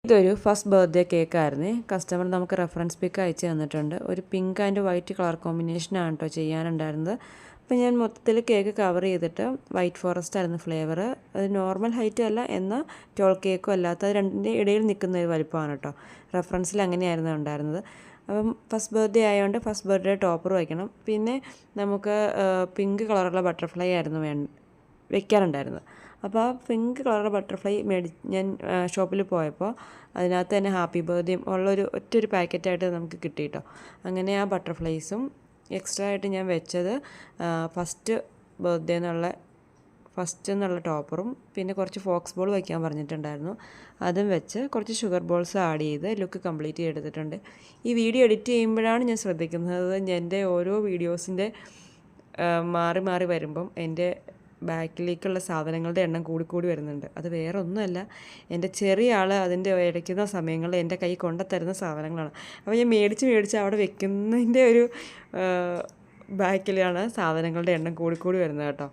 ഇതൊരു first birthday കേക്കായിരുന്നേ. Customer നമുക്ക് reference പിക്ക് അയച്ചു തന്നിട്ടുണ്ട്. ഒരു പിങ്ക് ആൻഡ് വൈറ്റ് കളർ കോമ്പിനേഷനാണ് കേട്ടോ ചെയ്യാനുണ്ടായിരുന്നത്. അപ്പോൾ ഞാൻ മൊത്തത്തിൽ കേക്ക് കവർ ചെയ്തിട്ട് വൈറ്റ് ഫോറസ്റ്റ് ആയിരുന്നു ഫ്ലേവർ. അത് നോർമൽ ഹൈറ്റും അല്ല എന്നാൽ ടോൾ കേക്കും അല്ലാത്ത അത് രണ്ടിൻ്റെ ഇടയിൽ നിൽക്കുന്ന ഒരു വലിപ്പമാണ് കേട്ടോ. റെഫറൻസിൽ അങ്ങനെയായിരുന്നു ഉണ്ടായിരുന്നത്. അപ്പം ഫസ്റ്റ് ബർത്ത്ഡേ ആയതുകൊണ്ട് ഫസ്റ്റ് ബർത്ത്ഡേ ടോപ്പർ വയ്ക്കണം. പിന്നെ നമുക്ക് പിങ്ക് കളറുള്ള ബട്ടർഫ്ലൈ ആയിരുന്നു വെക്കാനുണ്ടായിരുന്നത്. അപ്പോൾ ആ പിങ്ക് കളർ ബട്ടർഫ്ലൈ ഞാൻ ഷോപ്പിൽ പോയപ്പോൾ അതിനകത്ത് തന്നെ ഹാപ്പി ബർത്ത്ഡേയും ഉള്ളൊരു ഒറ്റൊരു പാക്കറ്റായിട്ട് നമുക്ക് കിട്ടി കേട്ടോ. അങ്ങനെ ആ ബട്ടർഫ്ലൈസും എക്സ്ട്രാ ആയിട്ട് ഞാൻ വെച്ചത് ഫസ്റ്റ് എന്നുള്ള ടോപ്പറും പിന്നെ കുറച്ച് ഫോക്സ് ബോൾ വയ്ക്കാൻ പറഞ്ഞിട്ടുണ്ടായിരുന്നു. അതും വെച്ച് കുറച്ച് ഷുഗർ ബോൾസ് ആഡ് ചെയ്ത് ലുക്ക് കംപ്ലീറ്റ് ചെയ്തെടുത്തിട്ടുണ്ട്. ഈ വീഡിയോ എഡിറ്റ് ചെയ്യുമ്പോഴാണ് ഞാൻ ശ്രദ്ധിക്കുന്നത് എൻ്റെ ഓരോ വീഡിയോസിൻ്റെ മാറി മാറി വരുമ്പം എൻ്റെ ബാക്കിലേക്കുള്ള സാധനങ്ങളുടെ എണ്ണം കൂടിക്കൂടി വരുന്നുണ്ട്. അത് വേറെ ഒന്നുമല്ല, എൻ്റെ ചെറിയ ആൾ അതിൻ്റെ ഇടയ്ക്കുന്ന സമയങ്ങളിൽ എൻ്റെ കൈ കൊണ്ടുത്തരുന്ന സാധനങ്ങളാണ്. അപ്പോൾ ഞാൻ മേടിച്ച് അവിടെ വെക്കുന്നതിൻ്റെ ഒരു ബാക്കിലാണ് സാധനങ്ങളുടെ എണ്ണം കൂടിക്കൂടി വരുന്നത് കേട്ടോ.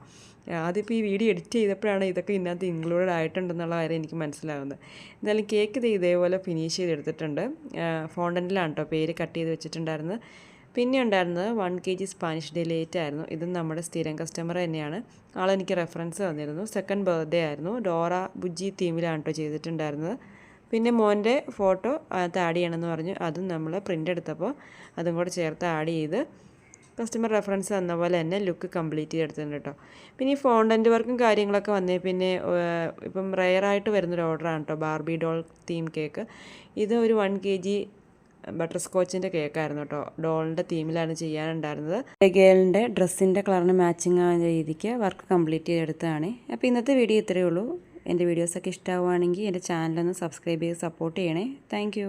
അതിപ്പോൾ ഈ വീഡിയോ എഡിറ്റ് ചെയ്തപ്പോഴാണ് ഇതൊക്കെ ഇതിനകത്ത് ഇൻക്ലൂഡഡ് ആയിട്ടുണ്ടെന്നുള്ള കാര്യം എനിക്ക് മനസ്സിലാകുന്നത്. എന്തായാലും കേക്ക് ഇതേപോലെ ഫിനിഷ് ചെയ്തെടുത്തിട്ടുണ്ട്. ഫോണ്ടൻറ്റിലാണ് കേട്ടോ പേര് കട്ട് ചെയ്ത് വെച്ചിട്ടുണ്ടായിരുന്നത്. പിന്നെ ഉണ്ടായിരുന്നത് 1 kg സ്പാനിഷ് ഡിലൈറ്റ് ആയിരുന്നു. ഇതും നമ്മുടെ സ്ഥിരം കസ്റ്റമർ തന്നെയാണ്. ആളെനിക്ക് റെഫറൻസ് തന്നിരുന്നു. സെക്കൻഡ് ബർത്ത്ഡേ ആയിരുന്നു. ഡോറ ബുജ്ജി തീമിലാണ് കേട്ടോ ചെയ്തിട്ടുണ്ടായിരുന്നത്. പിന്നെ മോൻ്റെ ഫോട്ടോ അത് ആഡ് ചെയ്യണമെന്ന് പറഞ്ഞു. അതും നമ്മൾ പ്രിൻ്റ് എടുത്തപ്പോൾ അതും കൂടെ ചേർത്ത് ആഡ് ചെയ്ത് കസ്റ്റമർ റെഫറൻസ് തന്ന പോലെ തന്നെ ലുക്ക് കംപ്ലീറ്റ് ചെയ്തെടുത്തിട്ടുണ്ട് കേട്ടോ. പിന്നെ ഈ ഫോണ്ടൻ്റ് വർക്കും കാര്യങ്ങളൊക്കെ വന്നേ പിന്നെ ഇപ്പം റെയറായിട്ട് വരുന്നൊരു ഓർഡറാണ് കേട്ടോ ബാർബി ഡോൾ തീം കേക്ക്. ഇത് ഒരു 1 kg ബട്ടർ സ്കോച്ചിൻ്റെ കേക്കായിരുന്നു കേട്ടോ. ഡോളിൻ്റെ തീമിലാണ് ചെയ്യാനുണ്ടായിരുന്നത്. ഗേളിൻ്റെ ഡ്രസ്സിൻ്റെ കളറിന് മാച്ചിങ് ആവുന്ന രീതിക്ക് വർക്ക് കംപ്ലീറ്റ് ചെയ്തെടുത്തതാണ്. അപ്പോൾ ഇന്നത്തെ വീഡിയോ ഇത്രയേ ഉള്ളൂ. എൻ്റെ വീഡിയോസൊക്കെ ഇഷ്ടമാവുകയാണെങ്കിൽ എൻ്റെ ചാനലൊന്ന് സബ്സ്ക്രൈബ് ചെയ്ത് സപ്പോർട്ട് ചെയ്യണേ. താങ്ക്